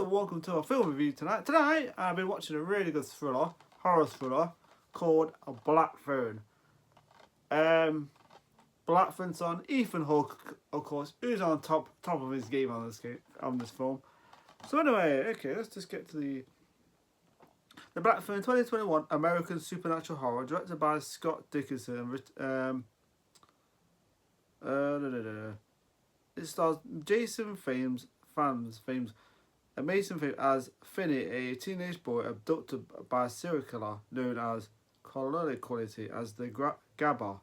Welcome to a film review tonight. Tonight, I've been watching a really good horror thriller, called A Black Phone. Black Phone's on Ethan Hawke, of course, who's on top of his game on this film. So anyway, okay, let's just get to the Black Phone, 2021 American supernatural horror, directed by Scott Dickinson. It stars Jason Fames Mason Fames as Finney, a teenage boy abducted by a serial killer known as colloquially as the Grabber.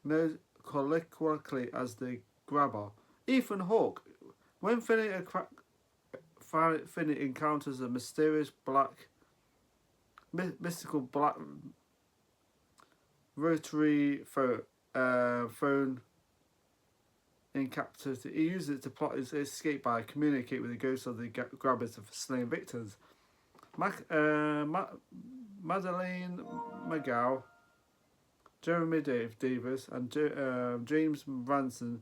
Known colloquially as the Grabber. Ethan Hawke. When Finney encounters a mysterious mystical black rotary phone in captivity, he uses it to plot his escape by communicate with the ghosts of the grabbers of slain victims. Madeleine McGowan, Jeremy Davis, and James Ranson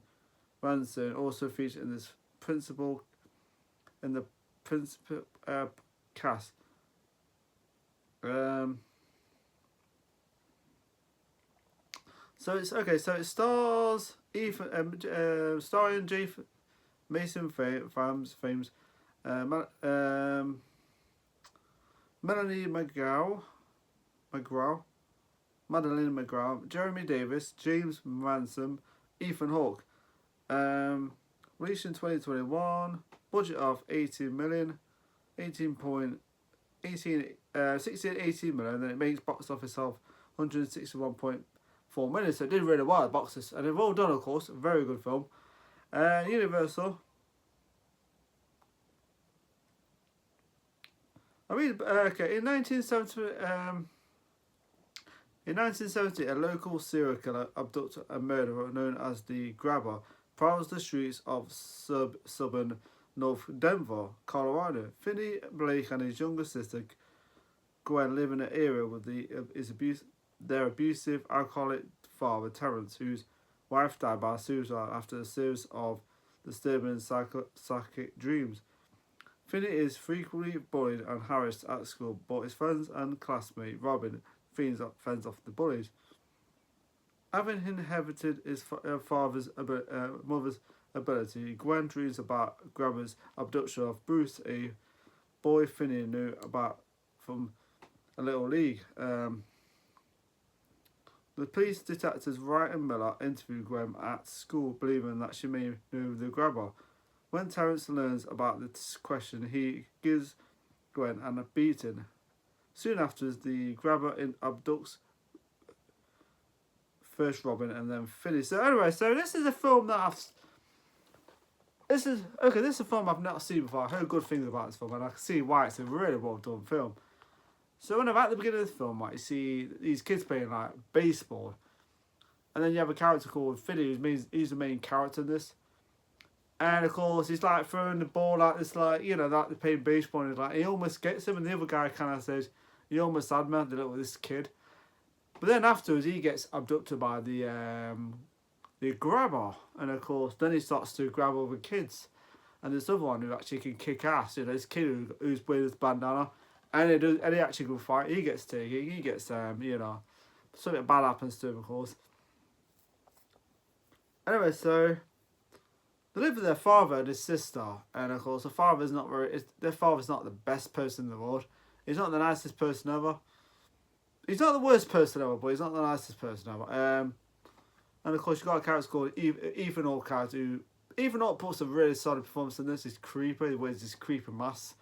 also feature in this principal cast. So it stars starring Jason Mason Fames, Melanie McGraw, Madeleine McGraw, Jeremy Davis, James Ransom, Ethan Hawke. Released in 2021, budget of 18 million, 18 million, then it makes box office of 161.4 million, so it did really well at boxes, and they've all done, of course, a very good film. Universal. In 1970, a local serial killer abducted a murderer known as the Grabber, prowls the streets of southern North Denver, Colorado. Finney Blake and his younger sister Gwen live in an area with their abusive, alcoholic father Terrence, whose wife died by suicide after a series of disturbing psychic dreams. Finney is frequently bullied and harassed at school, but his friends and classmate Robin fends off the bullies. Having inherited his mother's ability, Gwen dreams about Grabber's abduction of Bruce, a boy Finney knew about from a little league. The police detectives Wright and Miller interview Gwen at school, believing that she may know the Grabber. When Terrence learns about this question, he gives Gwen a beating. Soon after, the Grabber abducts first Robin and then Finney. So anyway, this is a film that this is a film I've not seen before. I heard good things about this film, and I can see why it's a really well done film. So when at the beginning of the film, you see these kids playing like baseball, and then you have a character called Finney, he's the main character in this. And of course, he's like throwing the ball like this, like they're playing baseball, and he almost gets him, and the other guy kind of says, "You almost had me, this kid." But then afterwards, he gets abducted by the Grabber, and of course, then he starts to grab other kids, and this other one who actually can kick ass. This kid who's wearing his bandana, and he actually can fight. He gets taken. He gets something bad happens to him, of course. Anyway, so they live with their father and his sister, and of course, their father's not the best person in the world. He's not the nicest person ever. he's not the worst person ever, but he's not the nicest person ever. And of course, you got a character called Ethan Hawke, who Ethan Hawke puts a really solid performance in this. He's creepy. He wears this creepy mask.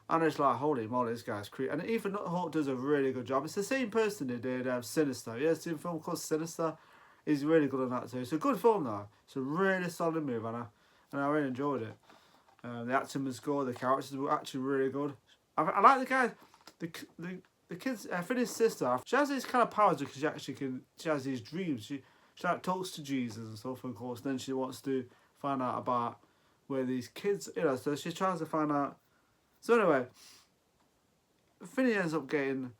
And it's like, holy moly, this guy's creepy. And Ethan Hawke does a really good job. It's the same person who did Sinister. Yeah, it's a film called Sinister. He's really good on that too. It's a good film though. It's a really solid movie, and I really enjoyed it. The acting was good. The characters were actually really good. I like the guy, the kid's Finney's sister. She has these kind of powers because she has these dreams. She like talks to Jesus and stuff, of course. Then she wants to find out about where these kids, so she tries to find out. So anyway, Finney ends up getting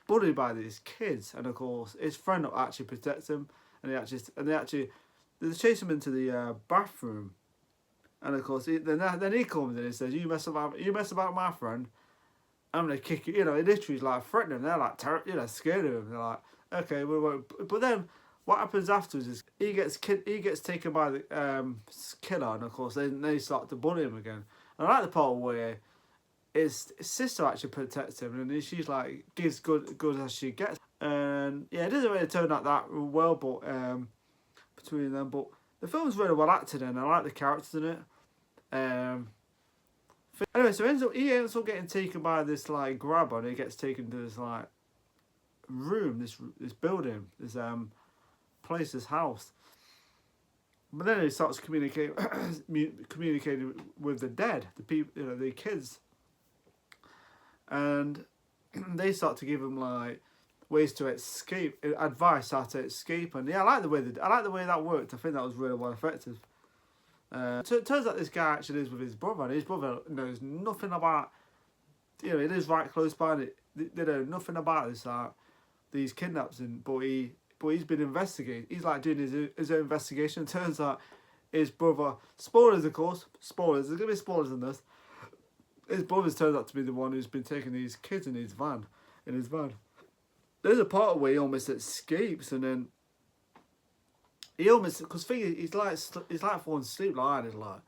bullied by these kids, and of course his friend actually protects him, and they chase him into the bathroom, and of course then he comes in and says, you mess about my friend, I'm gonna kick you. He literally is like threatening him. They're like scared of him. They're like, okay, we won't. But then what happens afterwards is he gets taken by the killer, and of course they start to bully him again. And I like the part where his sister actually protects him, and she's like gives good as she gets. And yeah, it doesn't really turn out that well, but between them, but the film's really well acted in. I like the characters in it. Anyway, so he ends up getting taken by this like grabber, and he gets taken to this like room, this building, this place, this house. But then he starts communicating with the dead, the people, the kids. And they start to give him like ways to escape, advice how to escape, and yeah, I like the way that worked. I think that was really well effective. So it turns out this guy actually lives with his brother, and his brother knows nothing about. It is right close by, and they know nothing about this these kidnapping, but he's been investigating. He's like doing his own investigation. It turns out his brother, spoilers of course, spoilers. There's gonna be spoilers in this. His brother turns out to be the one who's been taking these kids in his van. There's a part where he almost escapes, and then he almost, because he's like falling asleep like that, like,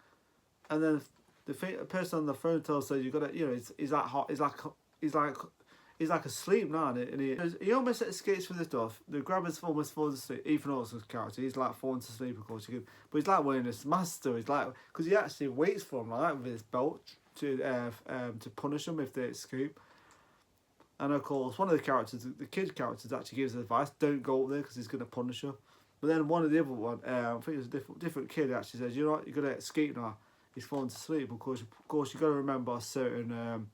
and then the person on the phone tells her you got to, he's like hot, he's like asleep now, and he almost escapes from the stuff. The grabber's almost falls asleep. Ethan Hawke's character, he's like falling asleep, of course, but he's like wearing this mask still. He's like, because he actually waits for him like with his belt to punish them if they escape. And of course, one of the characters, the kid characters, actually gives advice: don't go up there because he's going to punish her. But then one of the other one, I think it was a different kid, actually says, you're going to escape now. He's falling asleep. Of course, you got to remember a certain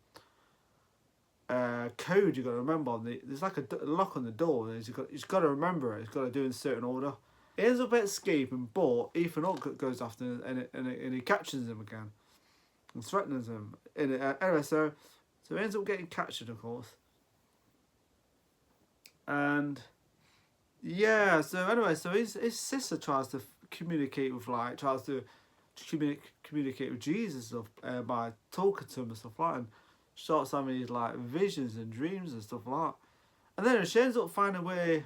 code. You got to remember there's like a lock on the door. And he's got to remember it. He's got to do it in a certain order. He ends up escaping, but Ethan Hawke goes after him, and he catches him again and threatens him. Anyway, so he ends up getting captured, of course. And yeah, so anyway, so his sister tries to communicate with Jesus stuff by talking to him and stuff like that, and starts having these like visions and dreams and stuff like that. And then she ends up finding where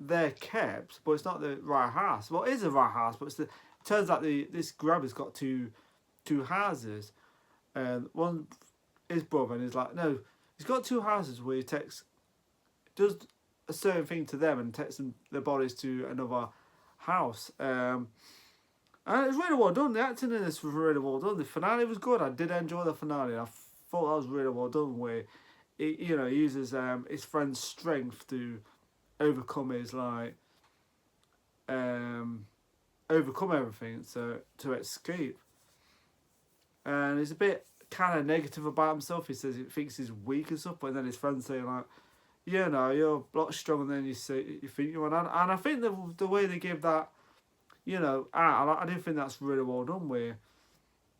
they're kept, but it's not the right house. Well, it is the right house, but it turns out this grabber's got two houses, and one his brother, and he's like, no, he's got two houses where he does a certain thing to them and takes their bodies to another house. And it's really well done. The acting in this was really well done. The finale was good. I did enjoy the finale. I thought that was really well done, where he uses his friend's strength to overcome his overcome everything, so to escape. And he's a bit kind of negative about himself. He says he thinks he's weak and stuff, but then his friends say like, you're a lot stronger than you think you are. And I think the way they give that, I do think that's really well done, where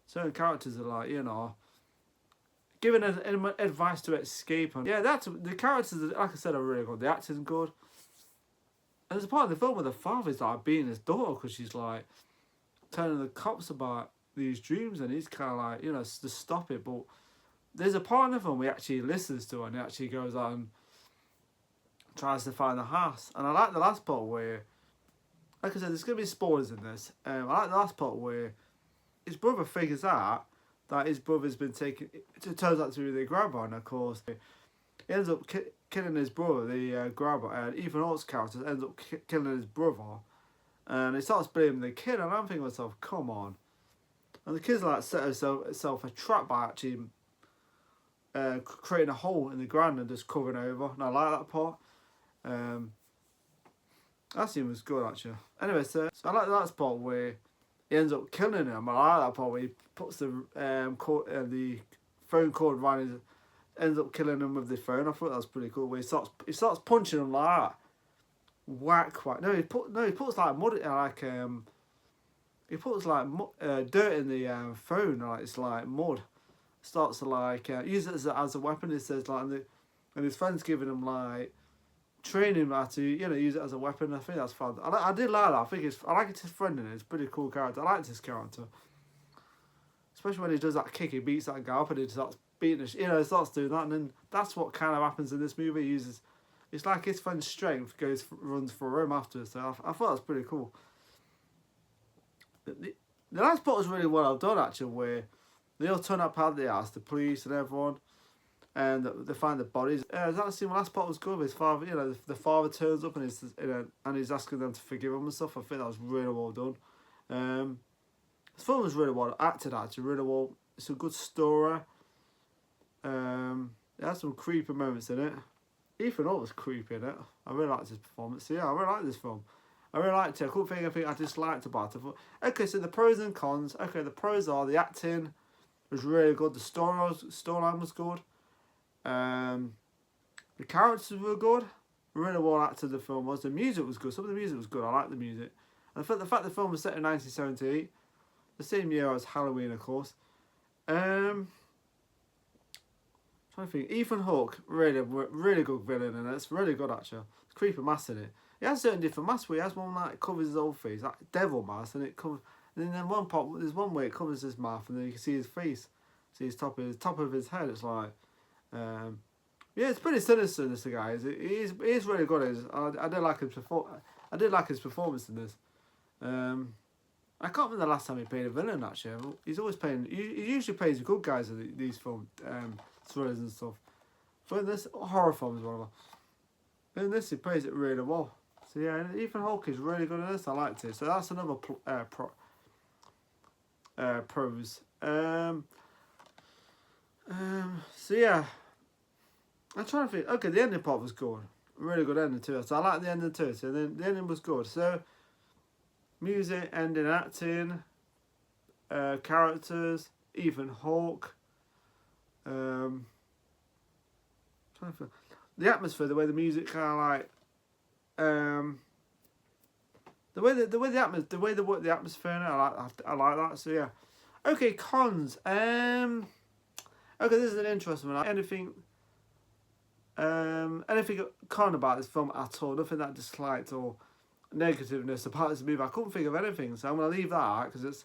certain characters are like, giving advice to escape. And yeah, the characters, like I said, are really good. The acting's good. And there's a part of the film where the father's like beating his daughter because she's like telling the cops about these dreams, and he's kind of like, to stop it. But there's a part of the film where he actually listens to her, and he actually goes out and tries to find the house. And I like the last part where, like I said, there's going to be spoilers in this. I like the last part where his brother figures out that his brother's been taken, it turns out to be the grabber, and of course he ends up killing his brother, the grabber, and Ethan Hawke's character ends up killing his brother, and he starts blaming the kid, and I'm thinking to myself, come on. And the kid's like set herself a trap by actually creating a hole in the ground and just covering over, and I like that part. That scene was good actually. Anyway, so I like that part where he ends up killing him. I like that part where he puts the phone cord around his, ends up killing him with the phone. I thought that was pretty cool. Where he starts punching him like that. Whack. No, he puts like mud, he puts like dirt in the phone. Like it's like mud. Starts to like use it as a weapon. He says like, and his friend's giving him like training him how to use it as a weapon. I think that's fun. I did like that. I like his friend in it. It's a pretty cool character. I liked his character, especially when he does that kick. He beats that guy up and he starts beating he starts doing that, and then that's what kind of happens in this movie. He uses, it's like his friend's strength runs for him after. So I thought that was pretty cool. The last part was really well done actually, where they all turn up at the house, the police and everyone, and they find the bodies. That scene, the last part was good. His father, the father turns up and he's asking them to forgive him and stuff. I think that was really well done. This film was really well acted actually, really well. It's a good story. It has some creepy moments in it. Ethan Hawke was creepy in it. I really liked his performance. So yeah, I really liked this film. I really liked it. I couldn't think of anything I disliked about it. Okay, so the pros and cons. Okay, the pros are the acting was really good. The storyline was good. The characters were good. Really well acted the film was. The music was good. Some of the music was good. I liked the music. And the fact the film was set in 1978, the same year as Halloween, of course. Trying to think. Ethan Hawke, really good villain, and it's really good actually. It's creepy mask in it. He has certain different masks where he has one that covers his whole face, like devil mask, and it covers. And then one part, there's one way it covers his mouth, and then you can see his face, see his top of his head. It's like, yeah, it's pretty sinister. This guy he's really good. I did like his performance in this. I can't remember the last time he played a villain actually. He's always playing. He usually plays the good guys in these film thrillers and stuff. But in this horror films, whatever. But in this, he plays it really well. So yeah, Ethan Hawke is really good in this. I liked it. So that's another pros. So yeah, I'm trying to think. Okay, the ending part was good. Really good ending too. So I like the ending too. So then the ending was good. So music, ending, acting, characters, Ethan Hawke. Trying to think. The atmosphere, the way the music kind of like, the way they work the atmosphere in it, I like that. So yeah, okay, cons. Okay, this is an interesting one. Anything con about this film at all? Nothing that I disliked or negativeness about this movie. I couldn't think of anything, so I'm gonna leave that out because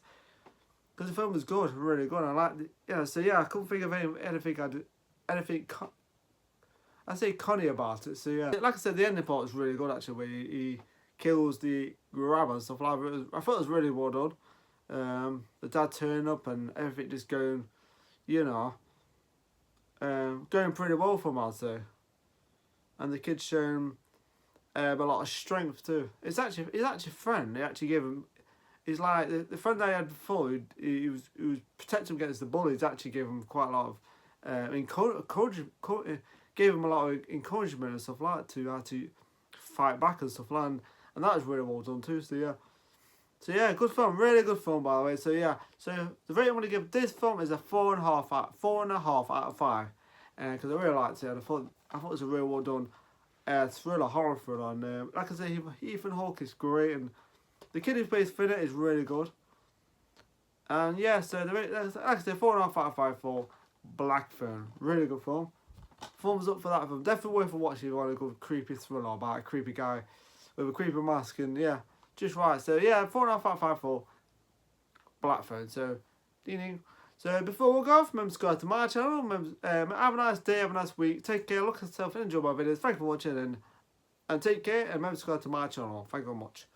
the film was good, really good. I liked it. So yeah, I couldn't think of anything. I say conny about it. So yeah, like I said, the ending part was really good actually, where he kills the grabber and stuff like that. I thought it was really well done. The dad turning up and everything just going, going pretty well for him, I'd say. And the kid's showing a lot of strength too. He's actually a friend. He actually gave him. He's like the friend I had before. He was protecting him against the bullies. Actually gave him quite a lot of encouragement. Gave him a lot of encouragement and stuff like that to how to fight back and stuff like that. And that was really well done too. So yeah, good film, really good film by the way. So yeah, so the rating I'm gonna give this film is a 4.5 out of 5, because I really liked it. And I thought it was a really well done thriller, horror thriller. And like I say, Ethan Hawke is great, and the kid who plays Finner is really good. And yeah, so like I say, 4.5 out of 5 for Blackphone, really good film. Thumbs up for that film. Definitely worth a watch if you want a good creepy thriller about a creepy guy with a creepy mask, and yeah, just right. So yeah, 4.5 out of 5 for Blackphone. So, so before we go off, remember to subscribe to my channel. Remember, have a nice day, have a nice week. Take care, look at yourself, and enjoy my videos. Thank you for watching, and take care, and remember to subscribe to my channel. Thank you very much.